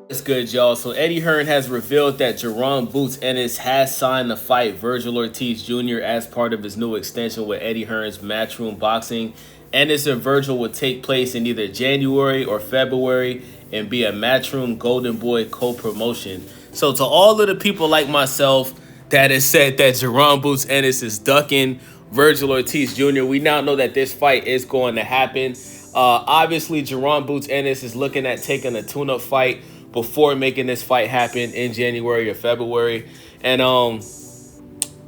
It's good, y'all. So Eddie Hearn has revealed that Jaron Boots Ennis has signed to fight Vergil Ortiz Jr. as part of his new extension with Eddie Hearn's Matchroom Boxing. Ennis and Vergil would take place in either January or February and be a Matchroom Golden Boy co-promotion. So to all of the people like myself that has said that Jaron Boots Ennis is ducking Vergil Ortiz Jr., we now know that this fight is going to happen. Obviously, Jaron Boots Ennis is looking at taking a tune-up fight before making this fight happen in January or February. And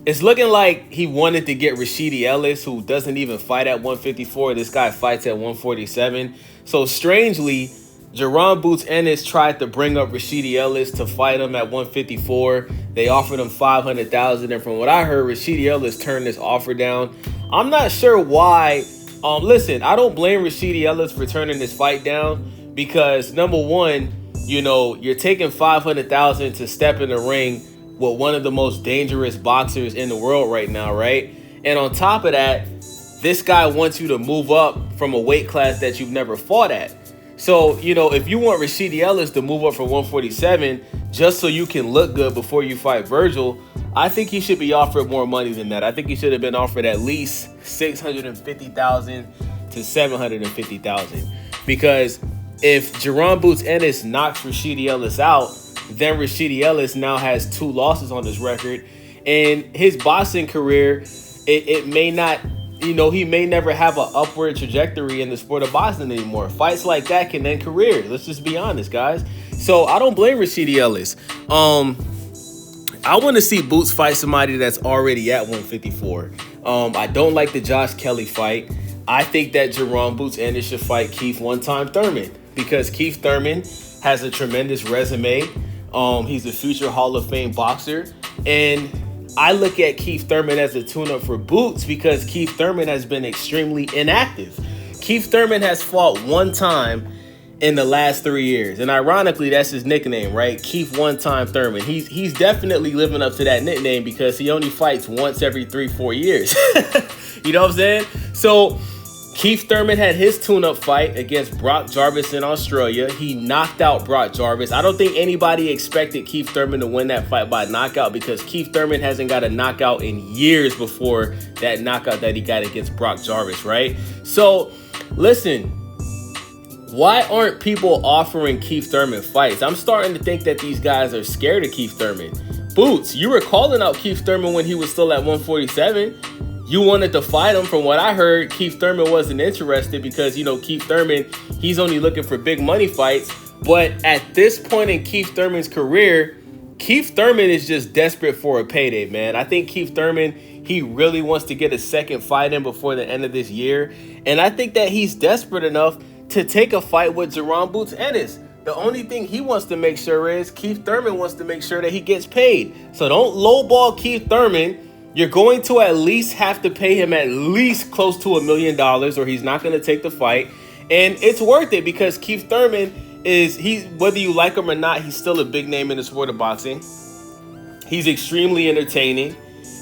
it's looking like he wanted to get Rashidi Ellis, who doesn't even fight at 154. This guy fights at 147. So strangely, Jaron Boots Ennis tried to bring up Rashidi Ellis to fight him at 154. They offered him $500,000, and from what I heard, Rashidi Ellis turned this offer down. I'm not sure why. Listen, I don't blame Rashidi Ellis for turning this fight down because number one, you're taking $500,000 to step in the ring with one of the most dangerous boxers in the world right now, right? And on top of that, this guy wants you to move up from a weight class that you've never fought at. So, if you want Rashidi Ellis to move up from 147 just so you can look good before you fight Vergil, I think he should be offered more money than that. I think he should have been offered at least $650,000 to $750,000 because if Jaron Boots Ennis knocks Rashidi Ellis out, then Rashidi Ellis now has 2 losses on his record. And his boxing career, it may not, he may never have an upward trajectory in the sport of boxing anymore. Fights like that can end careers. Let's just be honest, guys. So I don't blame Rashidi Ellis. I want to see Boots fight somebody that's already at 154. I don't like the Josh Kelly fight. I think that Jaron Boots Ennis should fight Keith One-Time Thurman because Keith Thurman has a tremendous resume. He's a future Hall of Fame boxer. And I look at Keith Thurman as a tune-up for Boots because Keith Thurman has been extremely inactive. Keith Thurman has fought one time in the last 3 years. And ironically, that's his nickname, right? Keith One-Time Thurman. He's definitely living up to that nickname because he only fights once every 3-4 years. You know what I'm saying? So Keith Thurman had his tune-up fight against Brock Jarvis in Australia. He knocked out Brock Jarvis. I don't think anybody expected Keith Thurman to win that fight by knockout because Keith Thurman hasn't got a knockout in years before that knockout that he got against Brock Jarvis, right? So, listen, why aren't people offering Keith Thurman fights? I'm starting to think that these guys are scared of Keith Thurman. Boots, you were calling out Keith Thurman when he was still at 147. You wanted to fight him. From what I heard, Keith Thurman wasn't interested because, Keith Thurman, he's only looking for big money fights. But at this point in Keith Thurman's career, Keith Thurman is just desperate for a payday, man. I think Keith Thurman, he really wants to get a second fight in before the end of this year. And I think that he's desperate enough to take a fight with Jaron Boots Ennis. The only thing he wants to make sure is Keith Thurman wants to make sure that he gets paid. So don't lowball Keith Thurman. You're going to at least have to pay him at least close to $1 million or he's not going to take the fight. And it's worth it because Keith Thurman whether you like him or not, he's still a big name in the sport of boxing. He's extremely entertaining.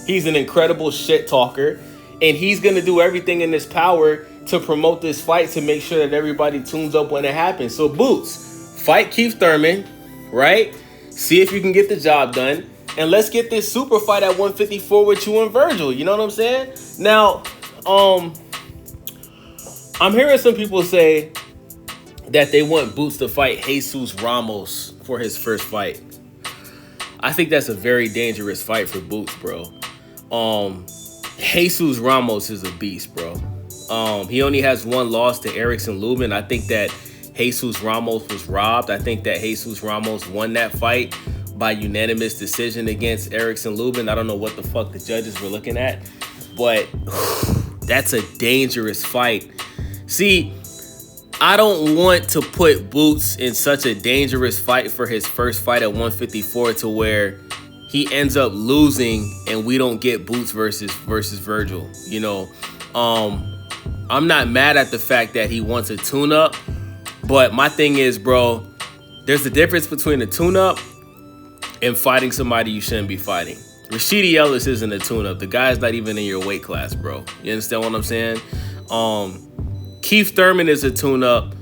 He's an incredible shit talker. And he's going to do everything in his power to promote this fight to make sure that everybody tunes up when it happens. So Boots, fight Keith Thurman, right? See if you can get the job done. And let's get this super fight at 154 with you and Vergil. You know what I'm saying? Now, I'm hearing some people say that they want Boots to fight Jesus Ramos for his first fight. I think that's a very dangerous fight for Boots, bro. Jesus Ramos is a beast, bro. He only has one loss to Erickson Lubin. I think that Jesus Ramos was robbed. I think that Jesus Ramos won that fight by unanimous decision against Erickson Lubin. I don't know what the fuck the judges were looking at, but that's a dangerous fight. See, I don't want to put Boots in such a dangerous fight for his first fight at 154 to where he ends up losing and we don't get Boots versus Vergil. I'm not mad at the fact that he wants a tune-up, but my thing is, bro, there's a difference between a tune-up and fighting somebody you shouldn't be fighting. Rashidi Ellis isn't a tune-up. The guy's not even in your weight class, bro. You understand what I'm saying? Keith Thurman is a tune-up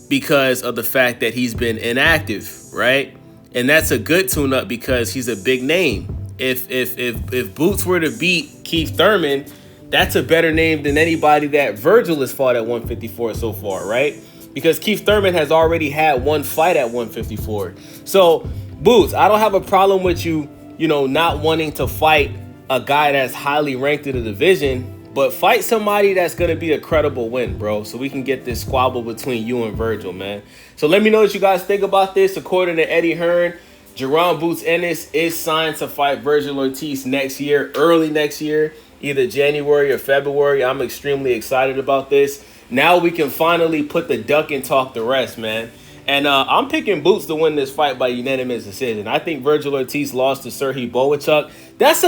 because of the fact that he's been inactive, right? And that's a good tune-up because he's a big name. If Boots were to beat Keith Thurman, that's a better name than anybody that Vergil has fought at 154 so far, right? Because Keith Thurman has already had one fight at 154. So, Boots, I don't have a problem with you, not wanting to fight a guy that's highly ranked in the division, but fight somebody that's going to be a credible win, bro, so we can get this squabble between you and Vergil, man. So let me know what you guys think about this. According to Eddie Hearn, Jaron Boots Ennis is signed to fight Vergil Ortiz next year, early next year, either January or February. I'm extremely excited about this. Now we can finally put the duck and talk the rest, man. And I'm picking Boots to win this fight by unanimous decision. I think Vergil Ortiz lost to Serhiy Bohachuk. That's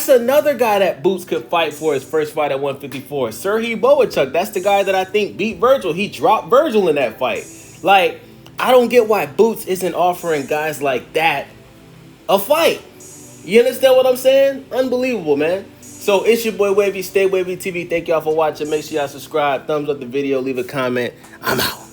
another guy that Boots could fight for his first fight at 154. Serhiy Bohachuk, that's the guy that I think beat Vergil. He dropped Vergil in that fight. Like, I don't get why Boots isn't offering guys like that a fight. You understand what I'm saying? Unbelievable, man. So it's your boy Wavy. Stay Wavy TV. Thank y'all for watching. Make sure y'all subscribe, thumbs up the video, leave a comment. I'm out.